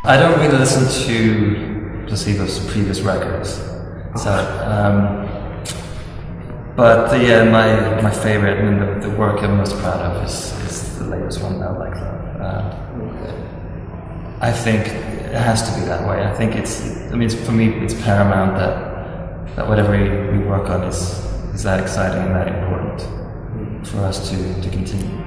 I don't really listen to Placebo's previous records, so but yeah, my favorite and the work I'm most proud of is the latest one, Now Like Love. I think it has to be that way. I think for me it's paramount that whatever we work on is that exciting and that important for us to continue.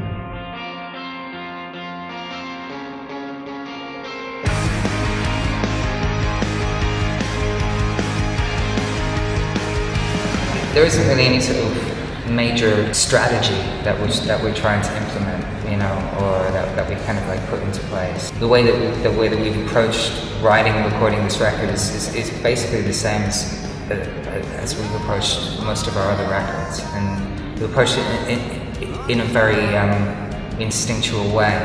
There isn't really any sort of major strategy that we're trying to implement, you know, or that we kind of like put into place. The way that we've approached writing and recording this record is basically the same as we've approached most of our other records, and we approached it in a very instinctual way.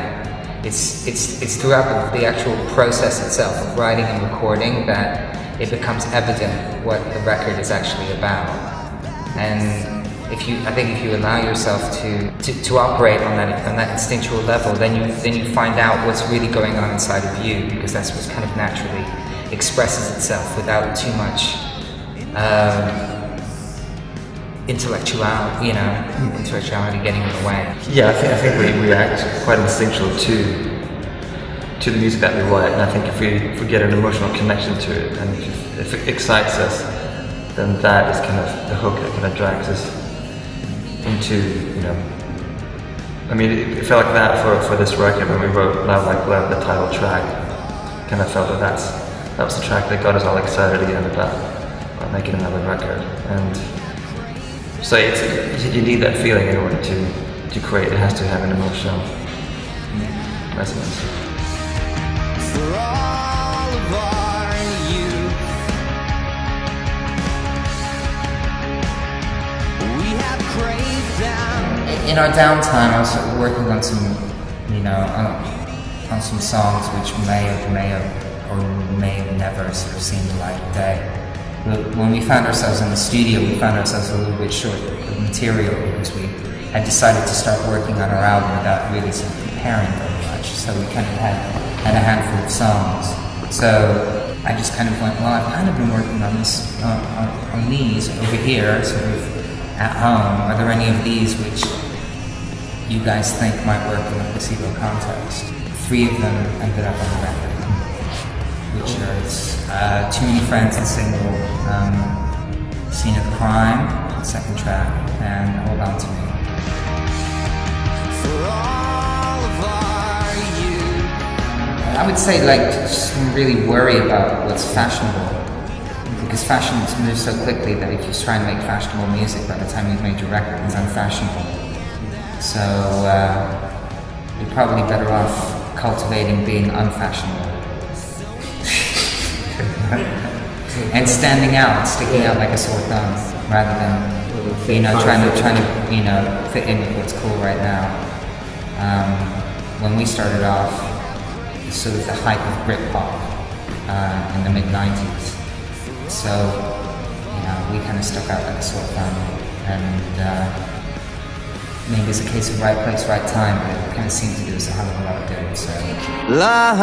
It's throughout the actual process itself of writing and recording that it becomes evident what the record is actually about. And I think if you allow yourself to operate on that instinctual level, then you find out what's really going on inside of you, because that's what kind of naturally expresses itself without too much intellectuality getting in the way. Yeah, I think we act quite instinctual to the music that we write, and I think if we get an emotional connection to it, and if it excites us, then that is kind of the hook that kind of drags us into, you know. I mean, it felt like that for this record when we wrote Now Like Love, the title track. Kind of felt that was the track that got us all excited again about making another record. And so you need that feeling in order to create. It has to have an emotional resonance. For all of our youth, we have craved down. In our downtime, I was sort of working on some, you know, on some songs which may have never sort of seen the light of day. But when we found ourselves in the studio, we found ourselves a little bit short of material because we had decided to start working on our album without really sort of preparing very much. So we kind of had a handful of songs. So I just kind of went, well, I've kind of been working on this, on these over here, sort of at home. Are there any of these which you guys think might work in the Placebo context? 3 of them ended up on the record, which are Too Many Friends, the single, Scene of the Crime, the second track, and Hold On To Me. For all of our youth. I would say, like, just really worry about what's fashionable, because fashion moves so quickly that if you try and make fashionable music, by the time you've made your record, it's unfashionable. So you're probably better off cultivating being unfashionable. And standing out, sticking out like a sore thumb, rather than, you know, trying to you know, fit in with what's cool right now. When we started off, it was sort of the height of Britpop in the mid-90s. So, you know, we kind of stuck out like a sore thumb, and maybe it's a case of right place, right time, but it kind of seemed to do us a hell of a lot of good. So. Love